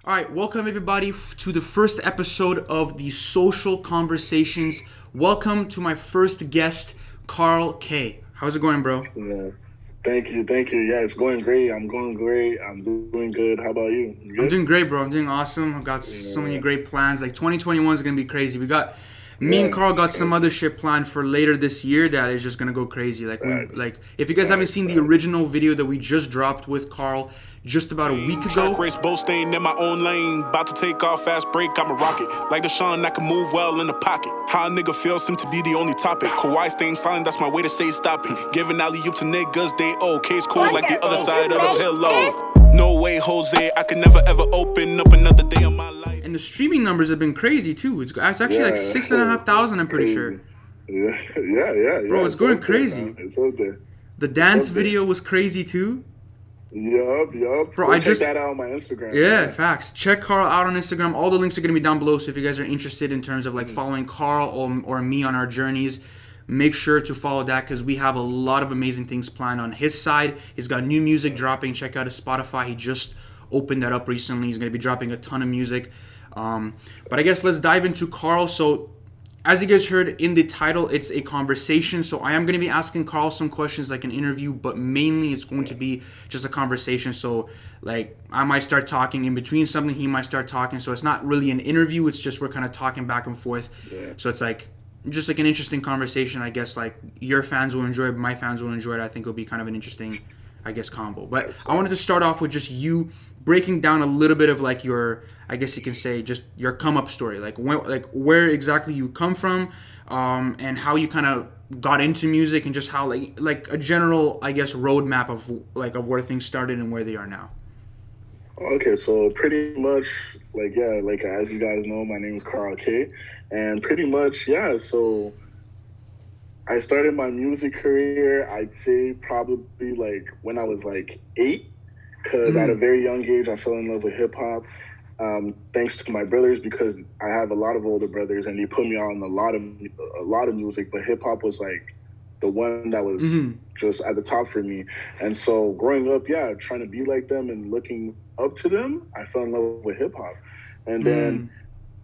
All right, welcome everybody to the first episode of the Social Conversations. Welcome to my first guest, Karl Kaay. How's it going, bro? Yeah. Thank you. Yeah, it's going great. I'm going great. I'm doing good. How about you? You I'm good? doing great, bro. I'm doing awesome. I've got so many Yeah. great plans. Like 2021 is gonna be crazy. Me and Yeah. Karl got some That's other shit planned for later this year that is just gonna go crazy. facts. If you guys haven't seen the Facts. original video that we just dropped with Karl just about a week Track ago. race, both staying in my own lane. About to take off, fast break, I'm a rocket. Like Deshaun, I can move well in the pocket. How a nigga feels seem to be the only topic. Kawhi staying silent, that's my way to say stop it. Giving alley-oop to niggas, they case cool like the other side of the pillow. No way, Jose, I could never ever open up another day of my life. And the streaming numbers have been crazy too. It's actually like 6,500, I'm pretty sure. Yeah. Bro, it's going up there, crazy. man. It's up there. The dance up there. video was crazy too. Yup. Bro, Go check that out on my Instagram. Yeah, man. facts. Check Karl out on Instagram. All the links are going to be down below. So if you guys are interested in terms of like following Karl or me on our journeys, make sure to follow that because we have a lot of amazing things planned on his side. He's got new music dropping. Check out his Spotify. He just opened that up recently. He's going to be dropping a ton of music. But I guess let's dive into Karl. So as you guys heard in the title, it's a conversation. So I am going to be asking Karl some questions like an interview, but mainly it's going to be just a conversation. So like I might start talking in between something, he might start talking. So it's not really an interview. It's just we're kind of talking back and forth. Yeah. So it's like just like an interesting conversation. I guess like your fans will enjoy it, my fans will enjoy it. I think it'll be kind of an interesting, I guess, combo. But I wanted to start off with just you breaking down a little bit of like your, I guess you can say, just your come up story, like where exactly you come from, and how you kind of got into music, and just how like a general, I guess, roadmap of where things started and where they are now. Okay, so pretty much, like as you guys know, my name is Karl Kaay, and pretty much, yeah. So I started my music career, I'd say probably like when I was like 8, because at a very young age I fell in love with hip hop. Thanks to my brothers, because I have a lot of older brothers, and they put me on a lot of music, but hip hop was like the one that was just at the top for me. And so growing up, yeah, trying to be like them and looking up to them, I fell in love with hip hop. And then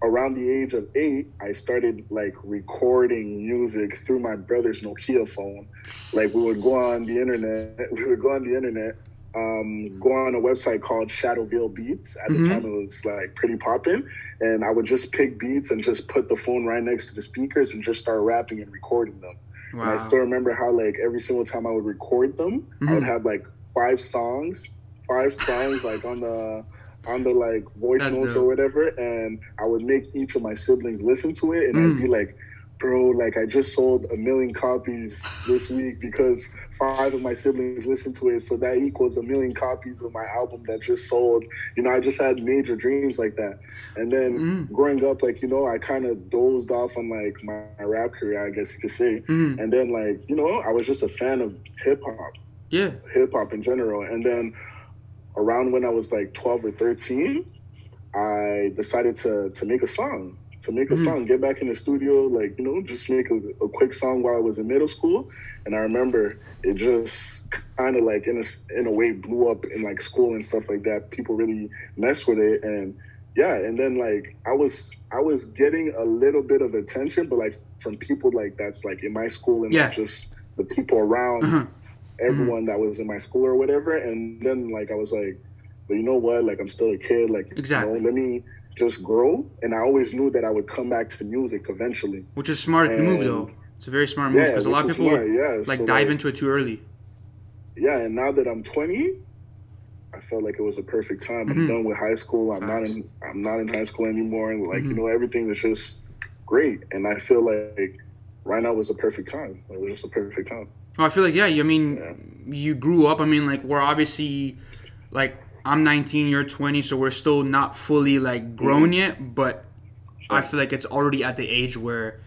around the age of 8, I started like recording music through my brother's Nokia phone. Like we would go on the internet, go on a website called Shadowville Beats. At the time, it was like pretty poppin', and I would just pick beats and just put the phone right next to the speakers and just start rapping and recording them. Wow. And I still remember how like every single time I would record them, I would have like 5 songs like on the like voice notes or whatever, and I would make each of my siblings listen to it, and I'd be like, bro, like I just sold 1 million copies this week because 5 of my siblings listened to it, so that equals 1 million copies of my album that just sold. You know, I just had major dreams like that. And then growing up, like, you know, I kind of dozed off on like my rap career, I guess you could say. And then like, you know, I was just a fan of hip hop in general. And then around when I was like 12 or 13, I decided to make a song. Get back in the studio, like, you know, just make a quick song while I was in middle school. And I remember it just kind of like in a way blew up in like school and stuff like that. People really messed with it, and yeah. And then like I was getting a little bit of attention, but like from people like that's like in my school and like just the people around everyone that was in my school or whatever. And then like I was like, but you know what? Like I'm still a kid. Like exactly. You know, let me just grow. And I always knew that I would come back to music eventually. Which is smart move though. It's a very smart move because a lot of people dive into it too early. Yeah, and now that I'm 20, I felt like it was a perfect time. I'm done with high school. I'm not in high school anymore, and like you know, everything is just great. And I feel like right now was the perfect time. It was just a perfect time. Oh, I feel like you grew up. I mean, like we're obviously like I'm 19, you're 20, so we're still not fully like grown yet, but I feel like it's already at the age where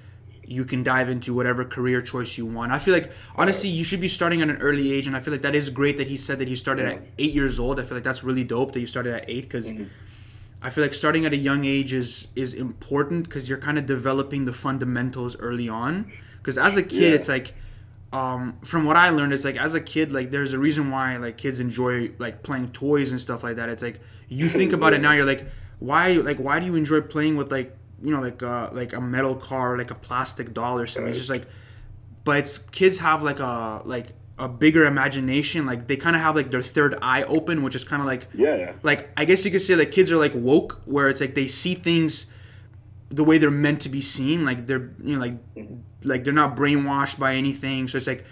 you can dive into whatever career choice you want. I feel like honestly you should be starting at an early age, and I feel like that is great that he said that he started at 8 years old. I feel like that's really dope that you started at 8, because I feel like starting at a young age is important, because you're kind of developing the fundamentals early on. Because as a kid, it's like from what I learned, it's like as a kid, like there's a reason why like kids enjoy like playing toys and stuff like that. It's like you think about it now, you're like, why do you enjoy playing with like, you know, like a metal car, like a plastic doll or something? It's just like, but it's kids have like a bigger imagination. Like they kind of have like their third eye open, which is kind of like, like I guess you could say like kids are like woke, where it's like they see things the way they're meant to be seen. Like they're, you know, like they're not brainwashed by anything. So it's like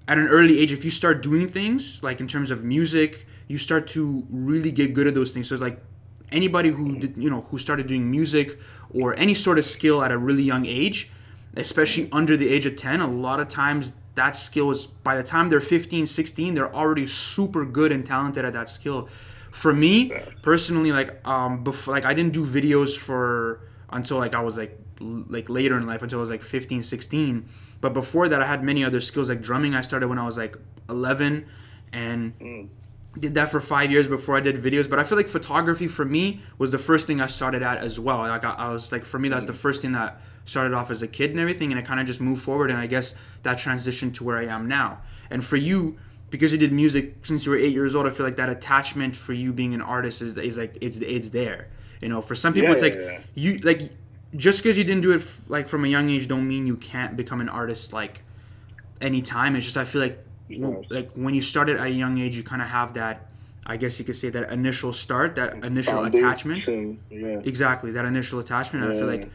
at an early age, if you start doing things like in terms of music, you start to really get good at those things. So it's like anybody who did, you know, who started doing music or any sort of skill at a really young age, especially under the age of 10, a lot of times that skill is, by the time they're 15, 16, they're already super good and talented at that skill. For me personally, like before, like I didn't do videos for until like I was like later in life, until I was like 15, 16. But before that, I had many other skills. Like drumming, I started when I was like 11 and did that for 5 years before I did videos. But I feel like photography for me was the first thing I started at as well. I was like, for me, that's the first thing that started off as a kid and everything, and it kind of just moved forward, and I guess that transitioned to where I am now. And for you, because you did music since you were 8 years old, I feel like that attachment for you being an artist is like it's there. You know, for some people it's like you like, just because you didn't do it like from a young age don't mean you can't become an artist like anytime. It's just I feel like like when you started at a young age, you kind of have that, I guess you could say, that initial start, that initial attachment. Exactly, that initial attachment. And I feel like,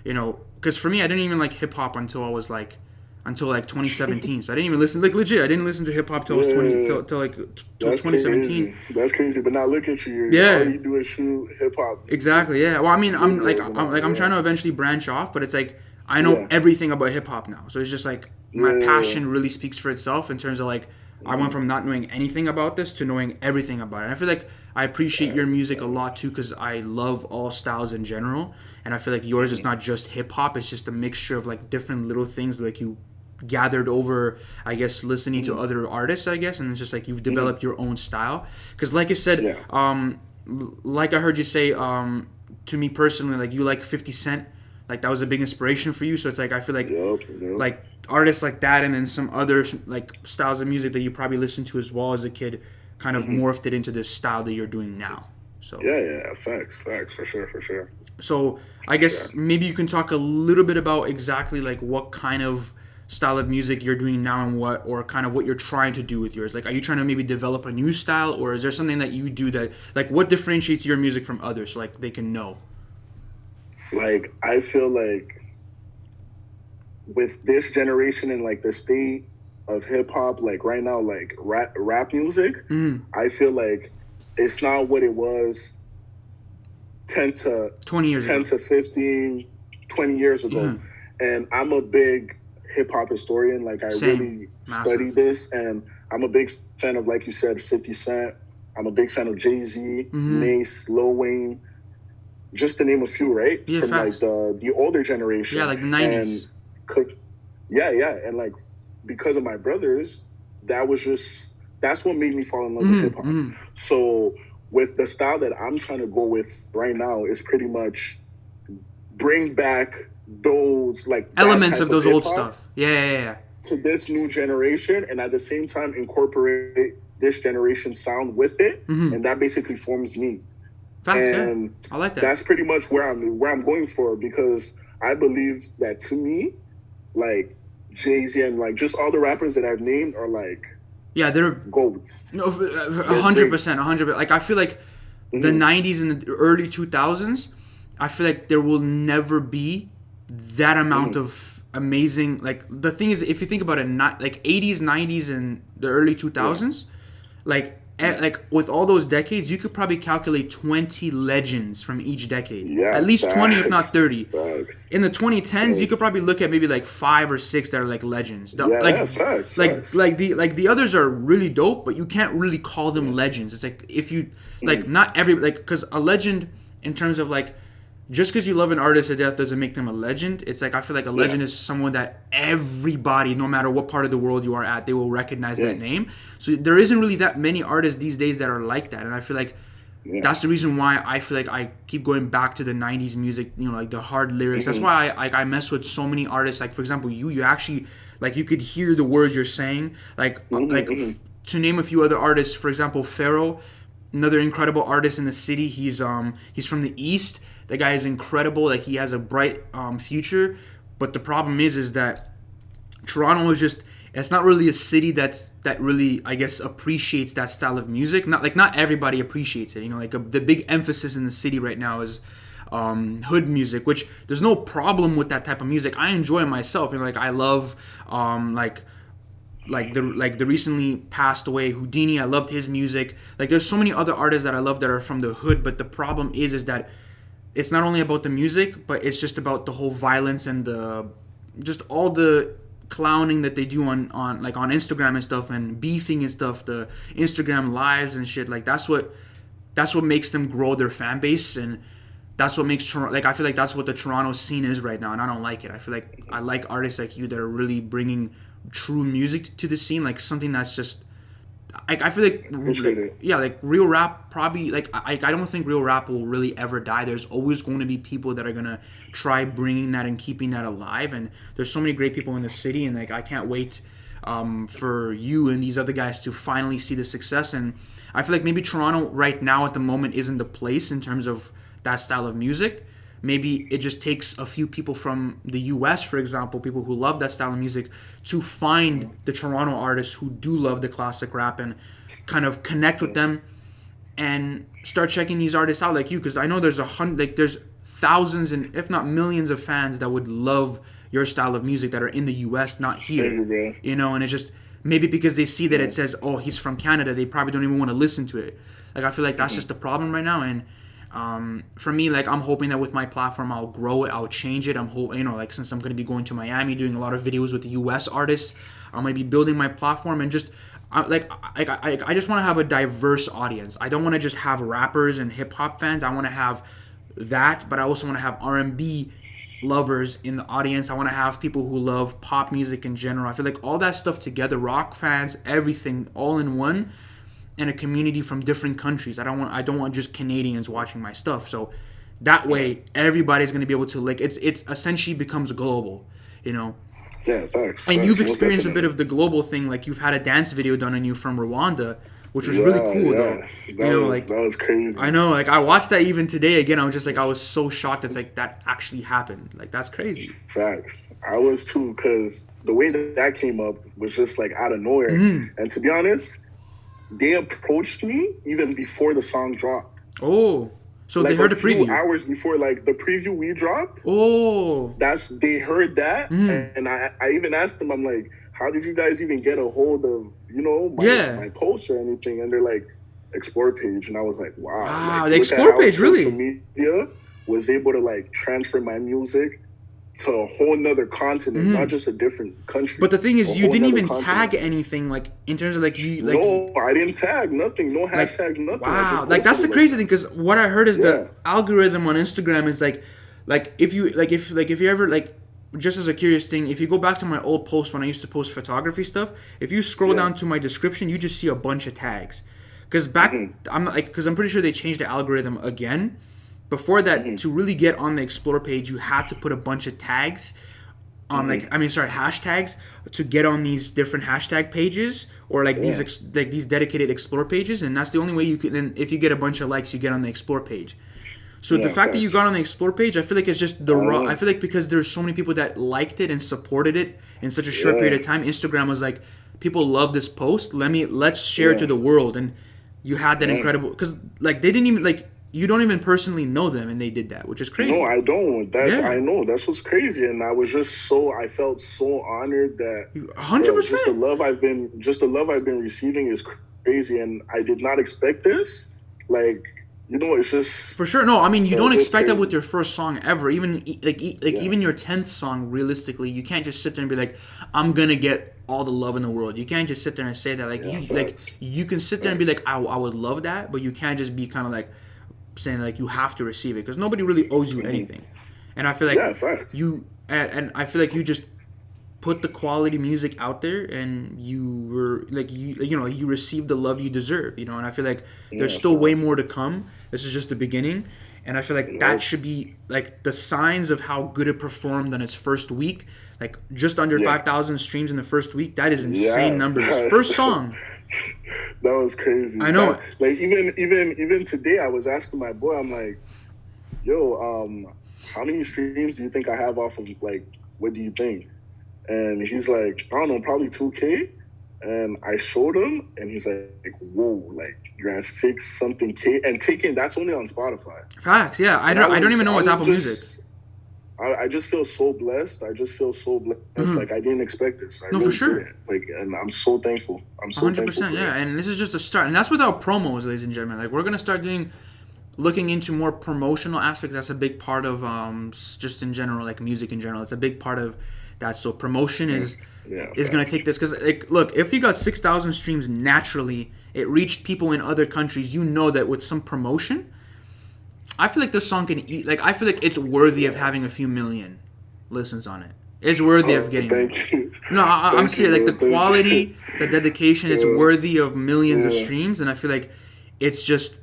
you know, because for me, I didn't even like hip hop until 2017. So I didn't even listen, like legit, I didn't listen to hip hop till I was 20, till 2017. Crazy. That's crazy. But now look at you. All you do is shoot hip hop. Exactly. Yeah. Well, I mean, I'm trying to eventually branch off, but it's like I know everything about hip hop now. So it's just like my passion really speaks for itself in terms of like I went from not knowing anything about this to knowing everything about it. And I feel like I appreciate your music a lot too, because I love all styles in general, and I feel like yours is not just hip hop. It's just a mixture of like different little things like you gathered over, I guess, listening to other artists, I guess, and it's just like you've developed your own style. Because like I said, like I heard you say, to me personally, like you like 50 Cent, like that was a big inspiration for you. So it's like I feel like like artists like that, and then some other like styles of music that you probably listened to as well as a kid, kind of morphed it into this style that you're doing now. So facts for sure. So I guess maybe you can talk a little bit about exactly like what kind of style of music you're doing now, and what you're trying to do with yours. Like, are you trying to maybe develop a new style, or is there something that you do that, like, what differentiates your music from others, so like they can know? Like, I feel like with this generation and like the state of hip hop, like right now, like rap music, I feel like it's not what it was 10 to 20 years 10 ago. To 15, 20 years ago. And I'm a big hip hop historian. Like, I really study this, and I'm a big fan of, like you said, 50 Cent. I'm a big fan of Jay-Z, Mace, Lil Wayne, just to name a few, right? Yeah, from facts. Like the older generation. Yeah, like the 90s. And like because of my brothers, that's what made me fall in love with hip hop. So with the style that I'm trying to go with right now is pretty much bring back those like elements of those old stuff. Yeah. To this new generation, and at the same time incorporate this generation's sound with it, and that basically forms me. Facts, and I like that. That's pretty much where I'm going for, because I believe that, to me, like Jay-Z and like just all the rappers that I've named are like they're goats. No, 100%. Like, I feel like the 90s and the early 2000s, I feel like there will never be that amount of amazing, like, the thing is, if you think about it, not like 80s, 90s, and the early 2000s, like with all those decades, you could probably calculate 20 legends from each decade. At least 20, if not 30. In the 2010s, you could probably look at maybe like 5 or 6 that are like legends. Like the others are really dope, but you can't really call them legends. It's like, if you like, not every, like, because a legend in terms of like, just because you love an artist to death doesn't make them a legend. It's like, I feel like a legend is someone that everybody, no matter what part of the world you are at, they will recognize that name. So there isn't really that many artists these days that are like that. And I feel like that's the reason why I feel like I keep going back to the 90s music, you know, like the hard lyrics. That's why I mess with so many artists. Like, for example, you actually, like, you could hear the words you're saying. Like to name a few other artists, for example, Pharaoh. another incredible artist in the city. He's from the East. The guy is incredible. Like, he has a bright future. But the problem is that Toronto is just, it's not really a city that really, I guess, appreciates that style of music. Not everybody appreciates it. You know, like the big emphasis in the city right now is hood music, which there's no problem with that type of music. I enjoy it myself. You know, like, I love the recently passed away Houdini. I loved his music. Like, there's so many other artists that I love that are from the hood. But the problem is that it's not only about the music, but it's just about the whole violence and just all the clowning that they do on Instagram and stuff, and beefing and stuff, the Instagram lives and shit. Like, that's what makes them grow their fan base, and that's what makes Toronto, like, I feel like that's what the Toronto scene is right now, and I don't like it. I feel like I like artists like you that are really bringing true music to the scene, like something that's just, I feel like, like real rap probably, like, I don't think real rap will really ever die. There's always going to be people that are going to try bringing that and keeping that alive, and there's so many great people in the city, and like, I can't wait for you and these other guys to finally see the success. And I feel like maybe Toronto right now at the moment isn't the place in terms of that style of music. Maybe it just takes a few people from the US, for example, people who love that style of music, to find the Toronto artists who do love the classic rap and kind of connect with them and start checking these artists out like you. Because I know there's there's thousands and if not millions of fans that would love your style of music that are in the US, not here. You know, and it's just maybe because they see that it says, oh, he's from Canada, they probably don't even want to listen to it. Like, I feel like that's just the problem right now. And for me, like, I'm hoping that with my platform I'll grow it, I'll change it. Like, since I'm going to be going to Miami, doing a lot of videos with the US artists, I'm going to be building my platform and just I just want to have a diverse audience. I don't want to just have rappers and hip hop fans. I want to have that, but I also want to have R&B lovers in the audience. I want to have people who love pop music in general. I feel like all that stuff together, rock fans, everything, all in one, and a community from different countries. I don't want just Canadians watching my stuff. So that way, everybody's going to be able to, like, it's essentially becomes global, you know. Yeah, thanks. And you've experienced a bit of the global thing. Like, you've had a dance video done on you from Rwanda, which was really cool, though. That was crazy. I know, like, I watched that even today again. I was just like, I was so shocked. It's like, that actually happened. Like, that's crazy. Facts. I was too, because the way that came up was just like out of nowhere. And to be honest, they approached me even before the song dropped. Oh, so like, they heard a preview. A few hours before, like, the preview we dropped. Oh, they heard that, and I even asked them, I'm like, how did you guys even get a hold of, you know, my post or anything? And they're like, Explore page, and I was like, wow. Like, the Explore page, really? Social media was able to, like, transfer my music to a whole nother continent, not just a different country. But the thing is, you didn't even tag anything, like, in terms of, like, you, like... No, I didn't tag nothing. No hashtags, nothing. Wow, like, that's the crazy thing, because what I heard is the algorithm on Instagram is, if you ever, like, just as a curious thing, if you go back to my old post when I used to post photography stuff, if you scroll down to my description, you just see a bunch of tags. Because I'm pretty sure they changed the algorithm again. Before that, to really get on the Explore page, you had to put a bunch of tags on, hashtags to get on these different hashtag pages, or these dedicated Explore pages, and that's the only way you could. Then, if you get a bunch of likes, you get on the Explore page. So the fact that you got on the Explore page, I feel like it's just I feel like because there's so many people that liked it and supported it in such a short period of time, Instagram was like, people love this post. Let's share it to the world, and you had that incredible, because like they didn't even like. You don't even personally know them, and they did that, which is crazy. No, I don't. I know. That's what's crazy, and I was just I felt so honored that 100%. Just the love I've been receiving is crazy, and I did not expect this. Like, you know, it's just for sure. No, I mean, you don't expect that with your first song ever. Even even your 10th song, realistically, you can't just sit there and be like, I'm gonna get all the love in the world. You can't just sit there and say that. You can sit there and be like, I would love that, but you can't just be kind of like saying like you have to receive it, because nobody really owes you anything. And I feel like I feel like you just put the quality music out there, and you were like you received the love you deserve, and I feel like there's still way more to come. This is just the beginning, and I feel like that should be like the signs of how good it performed on its first week. Like just under 5,000 streams in the first week. That is insane numbers. First song. That was crazy. I know. Like even today, I was asking my boy. I'm like, "Yo, how many streams do you think I have off of like? What do you think?" And he's like, "I don't know, probably 2K." And I showed him, and he's like, "Whoa, like you're at 6-something K." And taking that's only on Spotify. Facts, yeah. I don't even know what's Apple Music. I just feel so blessed. Like I didn't expect this. I no, really for sure. didn't. Like, and I'm so thankful. I'm so 100%, thankful. Yeah. And this is just a start, and that's without promos, ladies and gentlemen. Like we're gonna start looking into more promotional aspects. That's a big part of just in general, like music in general. It's a big part of that. So promotion is gonna take this because like look, if you got 6,000 streams naturally, it reached people in other countries. You know that with some promotion. I feel like this song can eat. Like I feel like it's worthy of having a few million listens on it. It's worthy of getting. Thank you. No, I'm serious. Like the quality, the dedication, it's worthy of millions of streams, and I feel like it's just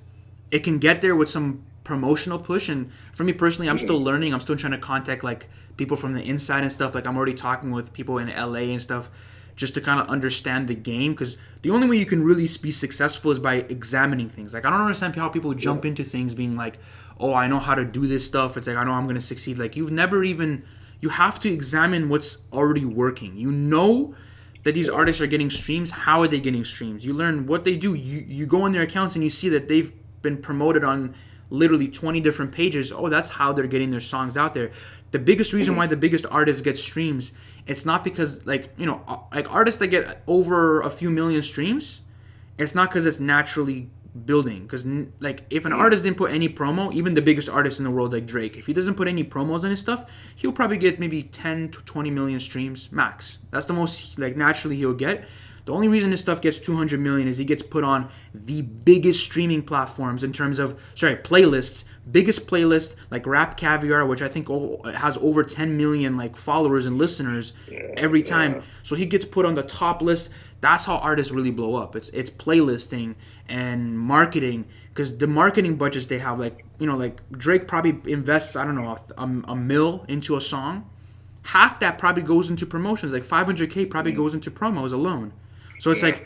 it can get there with some promotional push. And for me personally, I'm still learning. I'm still trying to contact like people from the inside and stuff. Like I'm already talking with people in LA and stuff, just to kind of understand the game. Because the only way you can really be successful is by examining things. Like I don't understand how people jump into things being like, oh, I know how to do this stuff. It's like, I know I'm going to succeed. Like, you have to examine what's already working. You know that these artists are getting streams. How are they getting streams? You learn what they do. You go on their accounts and you see that they've been promoted on literally 20 different pages. Oh, that's how they're getting their songs out there. The biggest reason why the biggest artists get streams, it's not because, like, you know, like artists that get over a few million streams, it's not because it's naturally building. Because like if an artist didn't put any promo, even the biggest artist in the world like Drake, if he doesn't put any promos on his stuff, he'll probably get maybe 10 to 20 million streams max. That's the most like naturally he'll get. The only reason his stuff gets 200 million is he gets put on the biggest streaming platforms in terms of playlists, biggest playlist like Rap Caviar, which I think has over 10 million like followers and listeners every time. So he gets put on the top list. That's how artists really blow up. It's playlisting and marketing, because the marketing budgets they have, like, you know, like Drake probably invests, I don't know, a mil into a song. Half that probably goes into promotions. Like 500K probably goes into promos alone. So it's like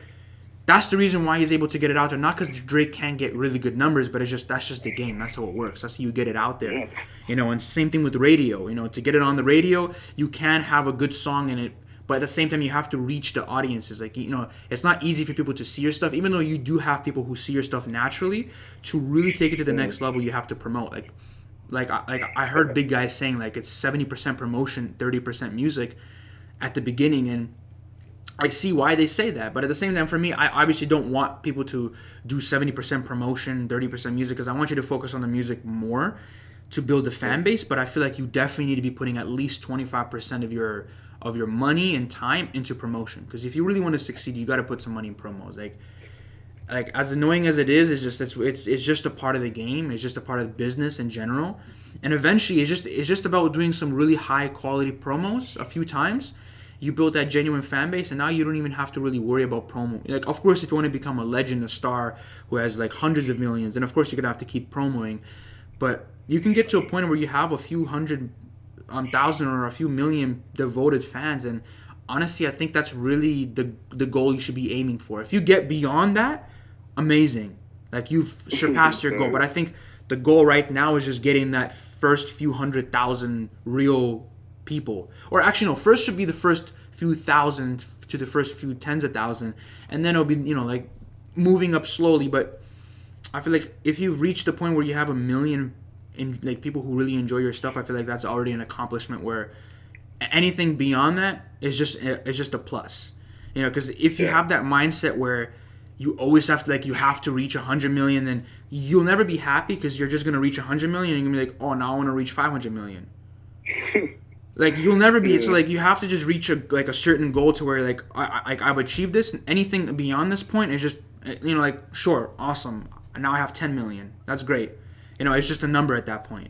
that's the reason why he's able to get it out there. Not because Drake can't get really good numbers, but that's just the game. That's how it works. That's how you get it out there. You know, and same thing with radio. You know, to get it on the radio, you can have a good song in it, but at the same time, you have to reach the audiences. Like, you know, it's not easy for people to see your stuff. Even though you do have people who see your stuff naturally, to really take it to the next level, you have to promote. Like I heard big guys saying like it's 70% promotion, 30% music at the beginning, and I see why they say that. But at the same time, for me, I obviously don't want people to do 70% promotion, 30% music, because I want you to focus on the music more to build a fan base. But I feel like you definitely need to be putting at least 25% of your money and time into promotion, because if you really want to succeed, you got to put some money in promos. Like as annoying as it is, it's just a part of the game. It's just a part of the business in general, and eventually it's just about doing some really high quality promos a few times. You build that genuine fan base, and now you don't even have to really worry about promo. Like, of course, if you want to become a legend, a star who has like hundreds of millions, then of course you're gonna have to keep promoing. But you can get to a point where you have a few hundred thousand or a few million devoted fans, and honestly, I think that's really the goal you should be aiming for. If you get beyond that, amazing, like you've surpassed your goal. But I think the goal right now is just getting that first few 100,000 real people. Or actually, no, first should be the first few thousand to the first few tens of thousand, and then it'll be, you know, like moving up slowly. But I feel like if you've reached the point where you have 1 million in like people who really enjoy your stuff, I feel like that's already an accomplishment, where anything beyond that is just a plus. You know, because if you have that mindset where you always have to, like, you have to reach 100 million, then you'll never be happy, because you're just going to reach 100 million and you're going to be like, oh, now I want to reach 500 million. Like, you'll never be. So, like, you have to just reach a certain goal to where, like, I've achieved this. Anything beyond this point is just, you know, like, sure, awesome. Now I have 10 million. That's great. You know, it's just a number at that point.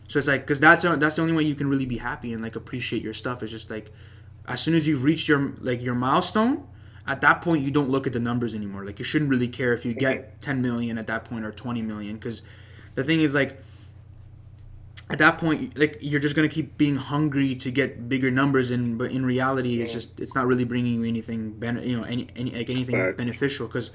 So it's like, because that's the only way you can really be happy and, like, appreciate your stuff. It's just, like, as soon as you've reached your milestone, at that point, you don't look at the numbers anymore. Like, you shouldn't really care if you get 10 million at that point or 20 million. Because the thing is, like, at that point, like, you're just gonna keep being hungry to get bigger numbers, and but in reality, it's not really bringing you anything, anything beneficial. Because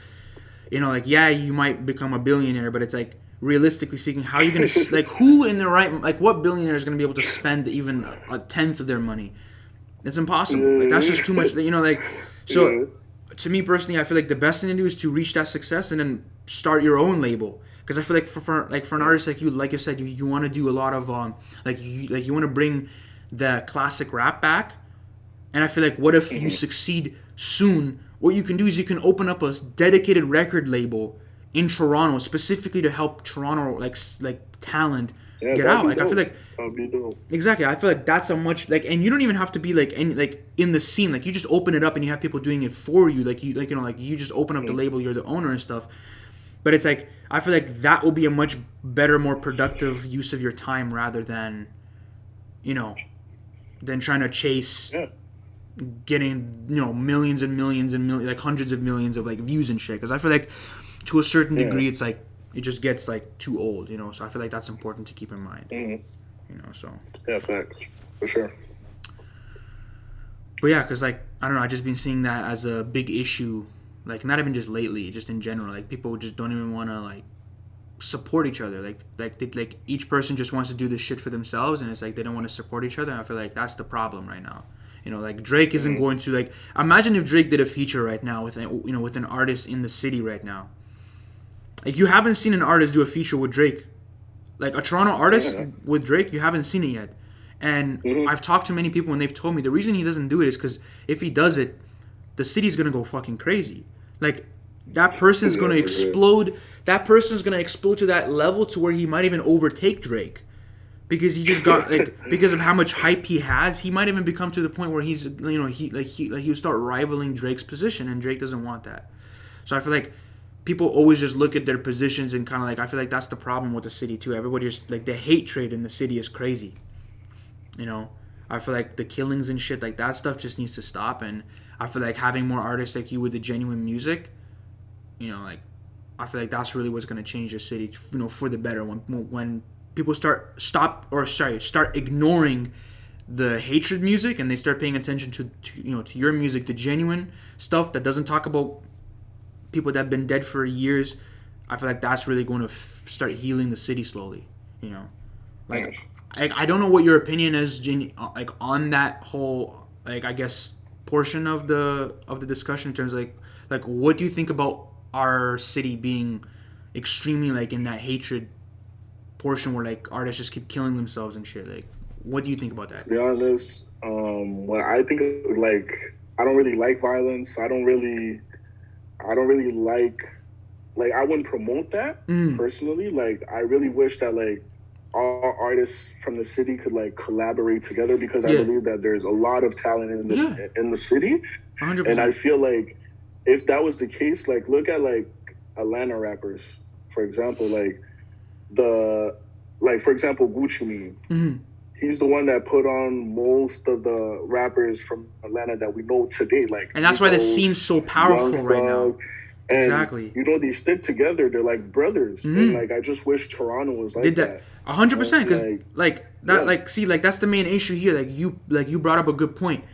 like, yeah, you might become a billionaire, but it's like, realistically speaking, how are you gonna like, who in the right, like, what billionaire is gonna be able to spend even a tenth of their money? It's impossible. Like, that's just too much. Like, so to me personally, I feel like the best thing to do is to reach that success and then start your own label. Because I feel like for an artist like you, like I said, you want to do a lot of you want to bring the classic rap back. And I feel like, what if you succeed soon? What you can do is you can open up a dedicated record label in Toronto, specifically to help Toronto like talent get out. Like, I feel like that'd be dope. Exactly. I feel like that's a much, like, and you don't even have to be like in the scene. Like, you just open it up and you have people doing it for you. Like, you just open up the label, you're the owner and stuff. But it's like, I feel like that will be a much better, more productive use of your time, rather than than trying to chase getting millions and millions and millions, like hundreds of millions of like views and shit. Because I feel like to a certain degree, it's like, it just gets like too old, So I feel like that's important to keep in mind, So yeah, facts for sure. But yeah, because like, I don't know, I just been seeing that as a big issue, like, not even just lately, just in general. Like, people just don't even want to like support each other. Like each person just wants to do this shit for themselves, and it's like they don't want to support each other. And I feel like that's the problem right now. Like, Drake isn't going to, like, imagine if Drake did a feature right now with with an artist in the city right now. Like, you haven't seen an artist do a feature with Drake. Like, a Toronto artist with Drake, you haven't seen it yet. And I've talked to many people, and they've told me the reason he doesn't do it is because if he does it, the city's going to go fucking crazy. Like, that person's going to explode. That person's going to explode to that level to where he might even overtake Drake. Because he just got, like, because of how much hype he has, he might even become to the point where he's, he'll start rivaling Drake's position, and Drake doesn't want that. So I feel like people always just look at their positions and kind of like, I feel like that's the problem with the city too. Everybody just, like, the hate trade in the city is crazy. I feel like the killings and shit, like, that stuff just needs to stop. And I feel like having more artists like you with the genuine music, like, I feel like that's really what's going to change the city, for the better. When people start ignoring the hatred music, and they start paying attention to your music, the genuine stuff that doesn't talk about people that have been dead for years. I feel like that's really going to start healing the city slowly. Like, I don't know what your opinion is, like, on that whole, like, I guess, portion of the discussion in terms of like what do you think about our city being extremely, like, in that hatred portion where, like, artists just keep killing themselves and shit? Like, what do you think about that? To be honest, when I think of, like, I don't really like violence. I don't really like, I wouldn't promote that personally. Like, I really wish that, like, all artists from the city could, like, collaborate together, because I believe that there's a lot of talent in the city. 100%. And I feel like if that was the case, like, look at, like, Atlanta rappers, for example, for example, Gucci Mane. He's the one that put on most of the rappers from Atlanta that we know today. Like, and that's why the scene's so powerful right now. And, exactly. They stick together. They're like brothers. And, like, I just wish Toronto was like that. 100%. Because, that's the main issue here. Like you brought up a good point.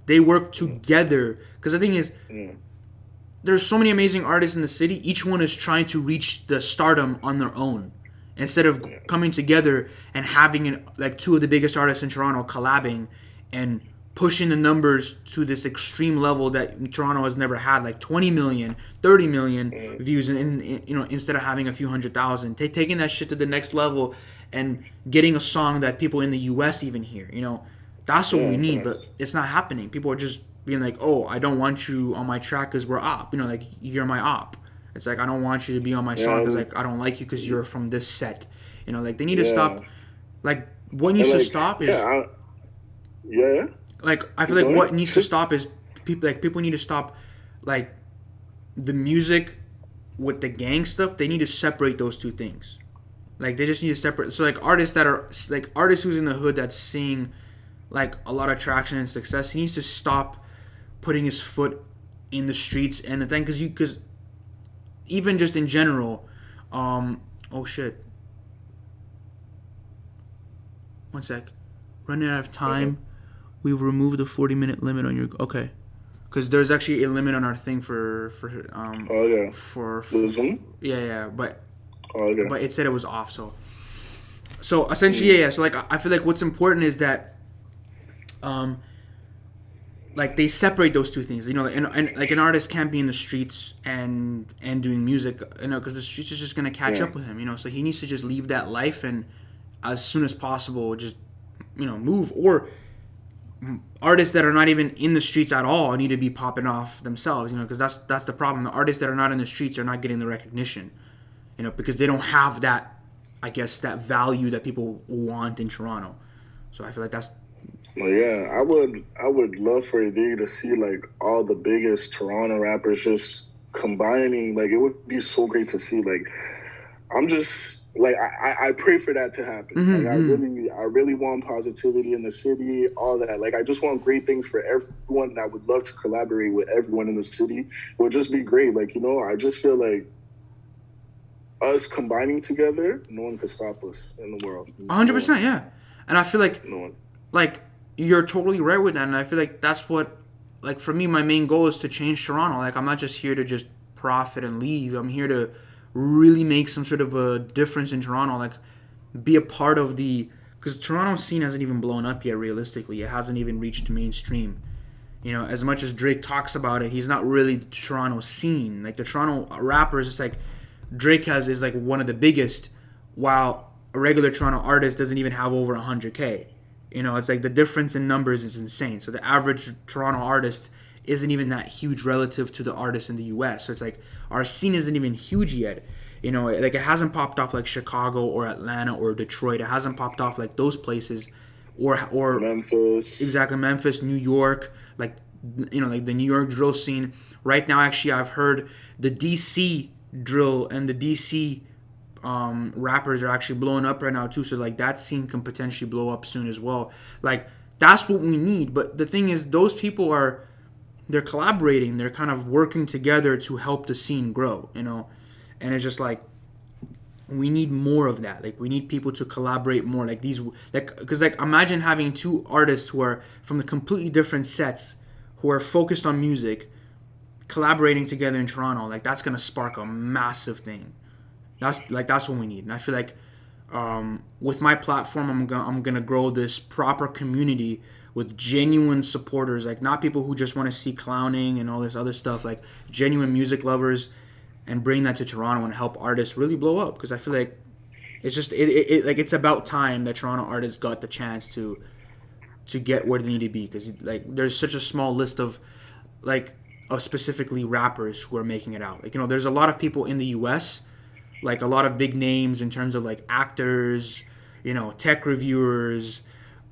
They work together. Because the thing is, there's so many amazing artists in the city. Each one is trying to reach the stardom on their own, instead of coming together and having two of the biggest artists in Toronto collabing and pushing the numbers to this extreme level that Toronto has never had, like 20 million, 30 million views, and instead of having a few 100,000, taking that shit to the next level and getting a song that people in the US even hear. That's what we need, but it's not happening. People are just being like, oh, I don't want you on my track because we're op. Like, you're my op. It's like, I don't want you to be on my song because, like, I don't like you because you're from this set. Like, they need to stop. Like, what needs to stop is... Like, I feel like what needs to stop is people need to stop, like, the music with the gang stuff. They need to separate those two things. Like, they just need to separate. So, like, artists who's in the hood that's seeing, like, a lot of traction and success, he needs to stop putting his foot in the streets and the thing, because even just in general, oh shit. One sec. Running out of time. We've removed the 40-minute limit on your. Okay. Because there's actually a limit on our thing for Zoom. Yeah, but Okay. but it said it was off. So essentially, yeah. So like I feel like what's important is that, like they separate those two things. You know, and like an artist can't be in the streets and doing music. You know, because the streets is just gonna catch up with him. You know, so he needs to just leave that life and as soon as possible just move. Or artists that are not even in the streets at all need to be popping off themselves, because that's the problem. The artists that are not in the streets are not getting the recognition, because they don't have that, I guess, that value that people want in Toronto. So I feel like that's. Well, yeah, I would love for you to see like all the biggest Toronto rappers just combining. Like it would be so great to see. Like I'm just like I pray for that to happen. I really want positivity in the city, all that. Like I just want great things for everyone. I would love to collaborate with everyone in the city. It would just be great. Like I just feel like us combining together, no one could stop us in the world. 100%, yeah. And I feel like no one. Like you're totally right with that, and I feel like that's what, like for me, my main goal is to change Toronto. Like I'm not just here to just profit and leave. I'm here to really make some sort of a difference in Toronto, like be a part of because Toronto's scene hasn't even blown up yet. Realistically, it hasn't even reached mainstream. As much as Drake talks about it, he's not really the Toronto scene. Like the Toronto rappers, it's like Drake is like one of the biggest, while a regular Toronto artist doesn't even have over 100K. It's like the difference in numbers is insane. So the average Toronto artist isn't even that huge relative to the artists in the US. So it's like our scene isn't even huge yet. Like it hasn't popped off like Chicago or Atlanta or Detroit. It hasn't popped off like those places or Memphis. Exactly, Memphis, New York, like like the New York drill scene. Right now actually I've heard the DC drill and the DC rappers are actually blowing up right now too, so like that scene can potentially blow up soon as well. Like that's what we need. But the thing is, those people they're collaborating, they're kind of working together to help the scene grow, and it's just like we need more of that. Like we need people to collaborate more, like these, like because like imagine having two artists who are from the completely different sets, who are focused on music, collaborating together in Toronto. Like that's gonna spark a massive thing. That's what we need. And I feel like with my platform, I'm gonna grow this proper community with genuine supporters, like not people who just want to see clowning and all this other stuff, like genuine music lovers, and bring that to Toronto and help artists really blow up. Because I feel like it's just like it's about time that Toronto artists got the chance to get where they need to be. Because like there's such a small list of specifically rappers who are making it out. Like there's a lot of people in the U.S., like a lot of big names in terms of like actors, tech reviewers,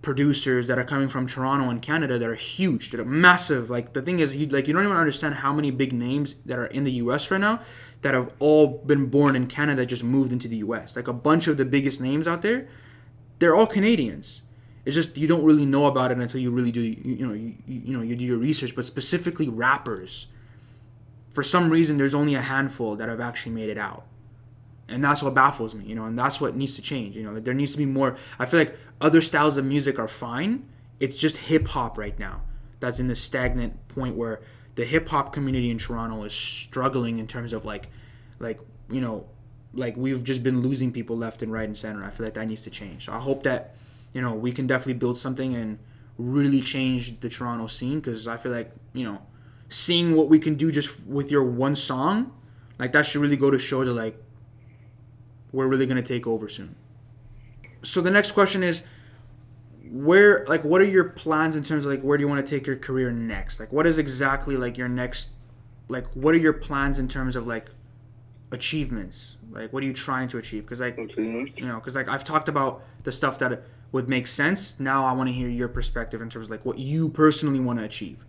producers that are coming from Toronto and Canada that are huge, that are massive. Like the thing is, you don't even understand how many big names that are in the U.S. right now that have all been born in Canada just moved into the U.S. Like a bunch of the biggest names out there, they're all Canadians. It's just you don't really know about it until you really do you do your research. But specifically rappers, for some reason, there's only a handful that have actually made it out. And that's what baffles me, and that's what needs to change. Like there needs to be more. I feel like other styles of music are fine. It's just hip hop right now that's in this stagnant point where the hip hop community in Toronto is struggling in terms of like we've just been losing people left and right and center. I feel like that needs to change. So I hope that we can definitely build something and really change the Toronto scene, because I feel like seeing what we can do just with your one song, like that should really go to show that like we're really going to take over soon. So the next question is, what are your plans in terms of like where do you want to take your career next? Like what is exactly like your next, like what are your plans in terms of like achievements? Like what are you trying to achieve? Because like because like I've talked about the stuff that would make sense. Now I want to hear your perspective in terms of like what you personally want to achieve.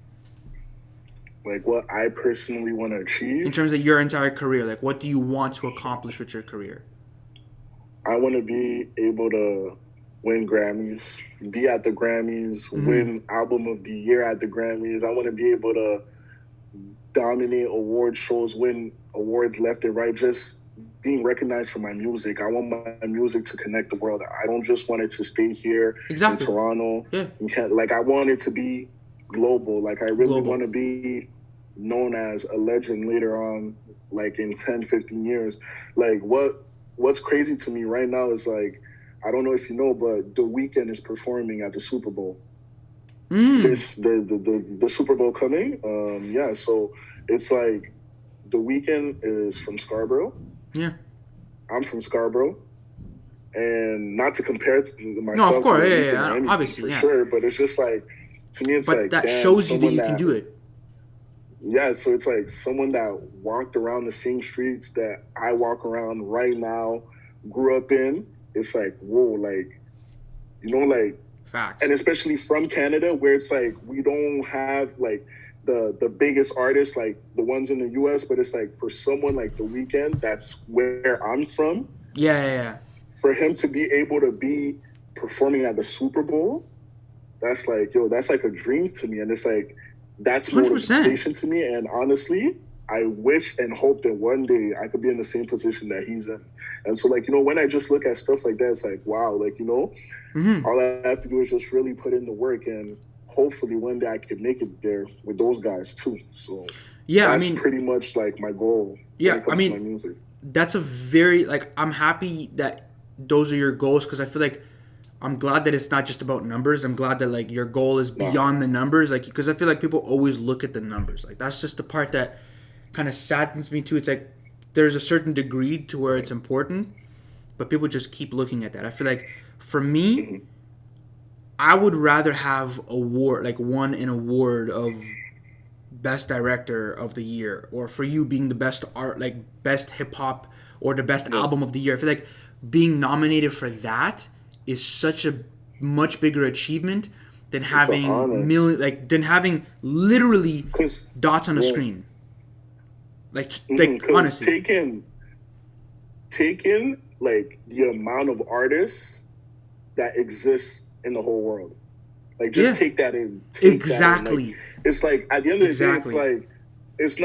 Like what I personally want to achieve in terms of your entire career. Like what do you want to accomplish with your career? I want to be able to win Grammys, be at the Grammys, win Album of the Year at the Grammys. I want to be able to dominate award shows, win awards left and right, just being recognized for my music. I want my music to connect the world. I don't just want it to stay here in Toronto. Yeah. Like, I want it to be global. Like, I really want to be known as a legend later on, like in 10, 15 years. Like, what's crazy to me right now is, like, I don't know if you know, but The Weeknd is performing at the Super Bowl. The Super Bowl coming. So it's like The Weeknd is from Scarborough. Yeah. I'm from Scarborough. And not to compare it to myself. No, of course, anything, obviously, for sure. But it's just like, to me, it's but like, that shows you that you can do it. Yeah, so it's like someone that walked around the same streets that I walk around right now, grew up in. It's like, whoa, like, you know, like, facts. And especially from Canada, where it's like we don't have like the biggest artists, like the ones in the US, but it's like for someone like The Weeknd, that's where I'm from. Yeah. For him to be able to be performing at the Super Bowl, that's like, that's like a dream to me. And it's like, that's 100%. motivation to me. And honestly, I wish and hope that one day I could be in the same position that he's in. And so, like, when I just look at stuff like that, it's like, wow, like, all I have to do is just really put in the work, and hopefully one day I could make it there with those guys too. So that's pretty much like my goal. Yeah, when it comes to my music. That's a very, like, I'm happy that those are your goals, because I feel like I'm glad that it's not just about numbers. I'm glad that, like, your goal is beyond the numbers, like, because I feel like people always look at the numbers. Like, that's just the part that kind of saddens me too. It's like there's a certain degree to where it's important, but people just keep looking at that. I feel like for me, I would rather have won an award of best director of the year, or for you being the best art, like best hip hop, or the best album of the year. I feel like being nominated for that is such a much bigger achievement than having having literally dots on a screen. Like honestly, taking like the amount of artists that exists in the whole world, like just take that in. Exactly. Like, it's like at the end of the day, it's like it's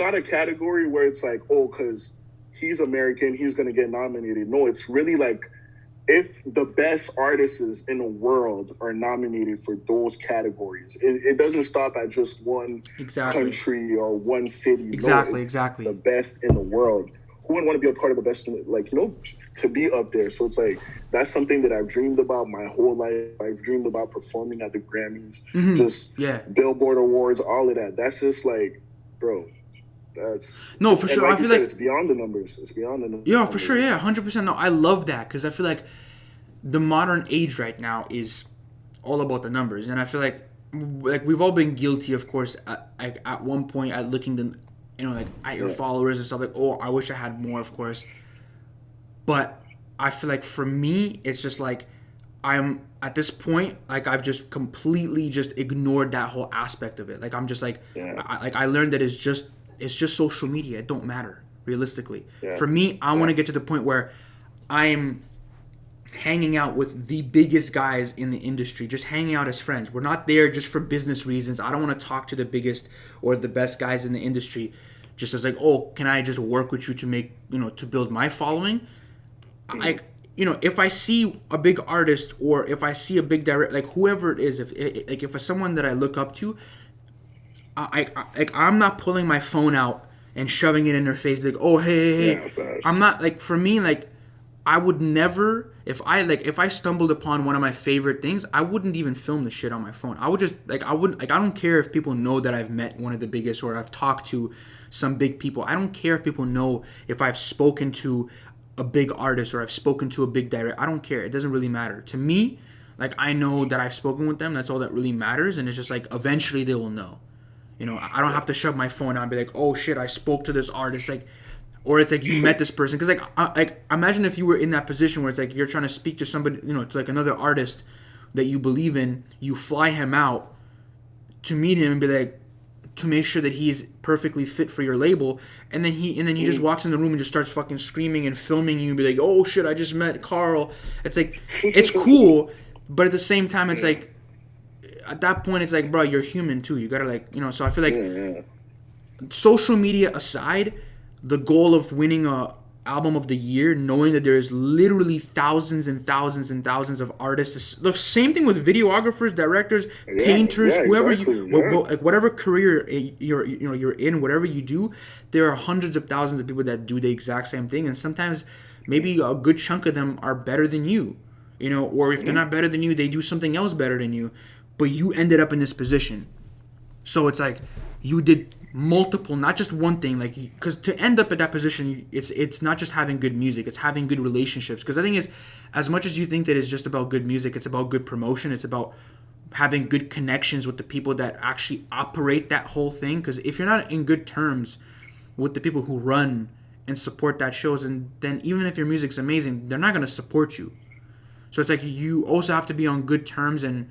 not a category where it's like, oh, because he's American, he's gonna get nominated. No, it's really like, if the best artists in the world are nominated for those categories, it doesn't stop at just one country or one city. Exactly. The best in the world. Who would want to be a part of the best, to be up there? So it's like, that's something that I've dreamed about my whole life. I've dreamed about performing at the Grammys, Billboard Awards, all of that. That's just like, bro, that's... No, for sure. Like I feel said, like it's beyond the numbers. It's beyond the numbers. Yeah, for sure. Yeah, 100%. No, I love that, because I feel like the modern age right now is all about the numbers, and I feel like we've all been guilty, of course, at one point at looking at your followers and stuff, like, oh, I wish I had more, of course. But I feel like for me, it's just like I'm at this point, like I've just completely just ignored that whole aspect of it. Like I'm just like, I learned that it's just social media. It don't matter realistically. Yeah. For me, I want to get to the point where I'm hanging out with the biggest guys in the industry, just hanging out as friends. We're not there just for business reasons. I don't want to talk to the biggest or the best guys in the industry just as like, oh, can I just work with you to make, to build my following? If I see a big artist, or if I see a big director, like whoever it is, if it's someone that I look up to, I'm not pulling my phone out and shoving it in their face, like, oh, hey. Yeah, I'm not, like, for me, like, I would never, if I stumbled upon one of my favorite things, I wouldn't even film the shit on my phone. I would just, I don't care if people know that I've met one of the biggest, or I've talked to some big people. I don't care if people know if I've spoken to a big artist or I've spoken to a big director. I don't care. It doesn't really matter. To me, like, I know that I've spoken with them. That's all that really matters. And it's just like, eventually they will know. I don't have to shove my phone out and be like, oh shit, I spoke to this artist. Like, or it's like you met this person. Because like imagine if you were in that position where it's like you're trying to speak to somebody, to like another artist that you believe in. You fly him out to meet him and be like, to make sure that he's perfectly fit for your label, and then he just walks in the room and just starts fucking screaming and filming you and be like, oh shit, I just met Karl. It's like, it's cool, but at the same time, it's like, at that point, it's like, bro, you're human too. You gotta so I feel like social media aside, the goal of winning a album of the year, knowing that there is literally thousands and thousands and thousands of artists. Look, same thing with videographers, directors, painters, whoever whatever career you're in, whatever you do, there are hundreds of thousands of people that do the exact same thing, and sometimes maybe a good chunk of them are better than you, or if they're not better than you, they do something else better than you, but you ended up in this position. So it's like you did multiple, not just one thing, like, because to end up at that position, it's not just having good music, it's having good relationships. Because I think it's, as much as you think that it's just about good music, it's about good promotion, it's about having good connections with the people that actually operate that whole thing. Because if you're not in good terms with the people who run and support that shows, and then even if your music's amazing, they're not going to support you. So it's like you also have to be on good terms and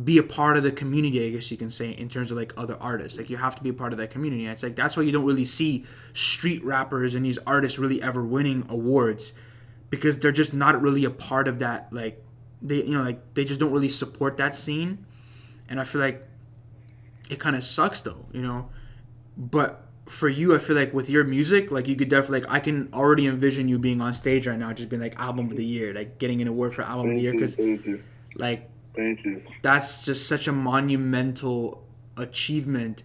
be a part of the community, I guess you can say, in terms of like other artists. Like you have to be a part of that community. And it's like that's why you don't really see street rappers and these artists really ever winning awards, because they're just not really a part of that. Like they just don't really support that scene. And I feel like it kind of sucks though, But for you, I feel like with your music, like you could definitely, like I can already envision you being on stage right now, just being like album of the year, like getting an award for album of the year, because like. Thank you. That's just such a monumental achievement.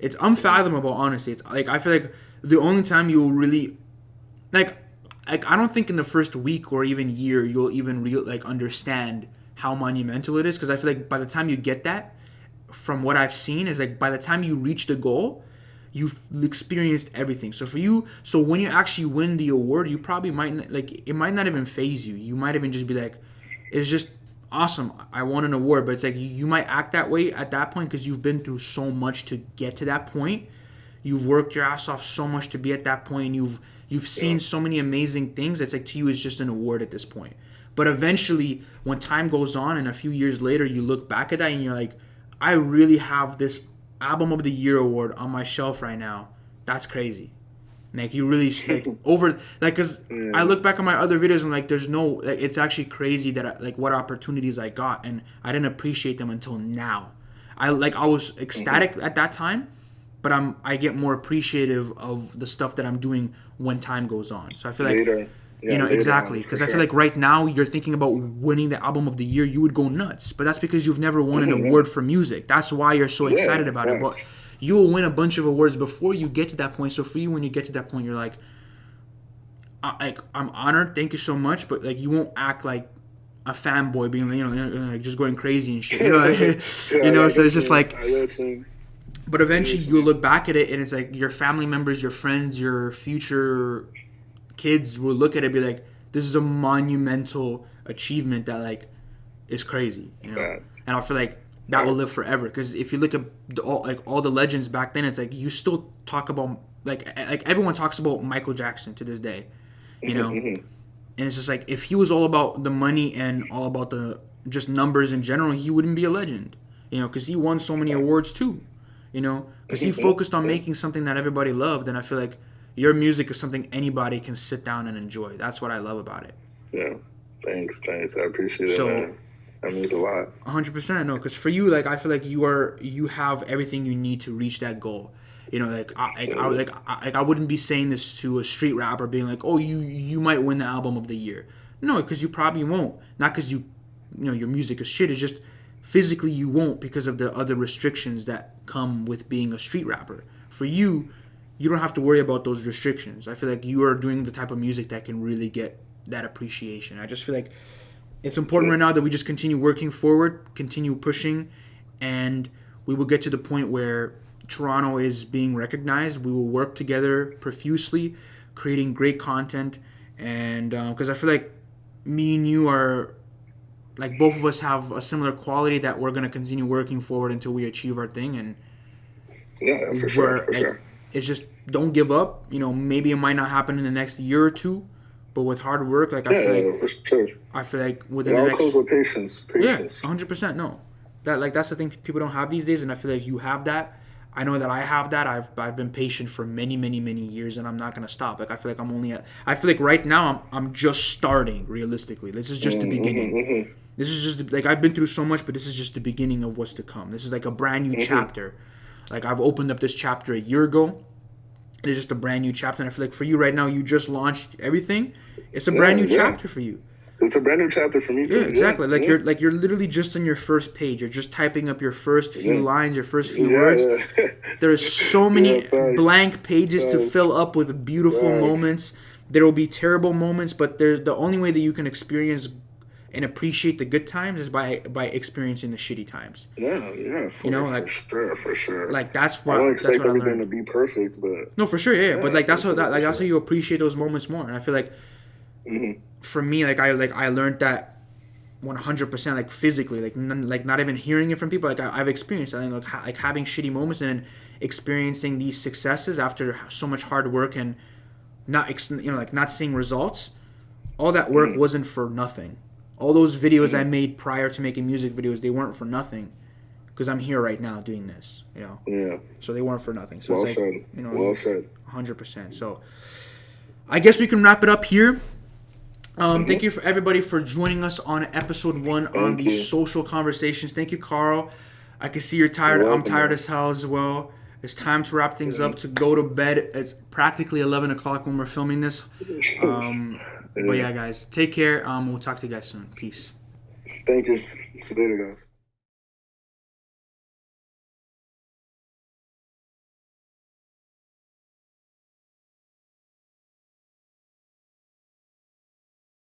It's unfathomable, honestly. It's like I feel like the only time you'll really like I don't think in the first week or even year you'll even understand how monumental it is, because I feel like by the time you get that, from what I've seen, is like by the time you reach the goal, you've experienced everything. So for you, so when you actually win the award, you probably might it might not even faze you. You might even just be like, it's just awesome, I won an award. But it's like you might act that way at that point because you've been through so much to get to that point. You've worked your ass off so much to be at that point. You've seen so many amazing things. It's like to you, it's just an award at this point. But eventually, when time goes on and a few years later, you look back at that and you're like, I really have this album of the year award on my shelf right now. That's crazy. Like you really because I look back on my other videos and like there's no, like, it's actually crazy that what opportunities I got, and I didn't appreciate them until now. I was ecstatic at that time, but I get more appreciative of the stuff that I'm doing when time goes on. So I feel like exactly, because I feel like right now you're thinking about winning the album of the year, you would go nuts, but that's because you've never won an award for music. That's why you're so excited about it. But you will win a bunch of awards before you get to that point. So for you, when you get to that point, you're like, I'm honored, thank you so much, but like you won't act like a fanboy, being like just going crazy and shit. So it's just like. But eventually you'll look back at it and it's like your family members, your friends, your future kids will look at it and be like, this is a monumental achievement that like is crazy, And I feel like that will live forever, because if you look at all the legends back then, it's like you still talk about like everyone talks about Michael Jackson to this day, and it's just like if he was all about the money and all about the just numbers in general, he wouldn't be a legend, because he won so many awards too, because he focused on making something that everybody loved. And I feel like your music is something anybody can sit down and enjoy. That's what I love about it. Yeah, thanks. I appreciate it. Man. That means a lot. 100%. No, because for you, like I feel like you have everything you need to reach that goal. I wouldn't be saying this to a street rapper, being like, oh, you might win the album of the year. No, because you probably won't. Not because your music is shit. It's just physically you won't, because of the other restrictions that come with being a street rapper. For you, you don't have to worry about those restrictions. I feel like you are doing the type of music that can really get that appreciation. I just feel like it's important right now that we just continue working forward, continue pushing, and we will get to the point where Toronto is being recognized. We will work together profusely, creating great content, and because I feel like me and you are, like, both of us have a similar quality that we're going to continue working forward until we achieve our thing. And yeah, for sure. It's just don't give up. Maybe it might not happen in the next year or two, but with hard work, like for sure. I feel like within it the all next, comes with patience. Yeah, 100%. No, that's the thing people don't have these days, and I feel like you have that. I know that I have that. I've been patient for many years, and I'm not gonna stop. Like I feel like I feel like right now I'm just starting. Realistically, this is just the beginning. This is just like I've been through so much, but this is just the beginning of what's to come. This is like a brand new chapter. Like I've opened up this chapter a year ago, It is just a brand new chapter. And I feel like for you right now, you just launched everything. It's a brand new chapter for you. It's a brand new chapter for me too. Yeah, exactly. You're literally just on your first page. You're just typing up your first few lines, your first few words. Yeah. There's so many blank pages to fill up with beautiful moments. There will be terrible moments, but there's the only way that you can experience and appreciate the good times is by experiencing the shitty times. Yeah, for sure. Like that's what I don't expect that's what everything to be perfect, but no, for sure, yeah. But like that's how you appreciate those moments more. And I feel like for me, like I learned that 100%, like physically, like not even hearing it from people. Like I've experienced it, like having shitty moments and then experiencing these successes after so much hard work and not seeing results. All that work wasn't for nothing. All those videos I made prior to making music videos, they weren't for nothing, because I'm here right now doing this, Yeah. So they weren't for nothing. So Well it's said. like, Well said. 100%. So I guess we can wrap it up here. Thank you for everybody for joining us on episode 1 on these social conversations. Thank you, Karl. I can see you're tired. I'm tired as hell as well. It's time to wrap things up, to go to bed. It's practically 11 o'clock when we're filming this. But yeah, guys, take care. We'll talk to you guys soon. Peace. Thank you. See you later, guys.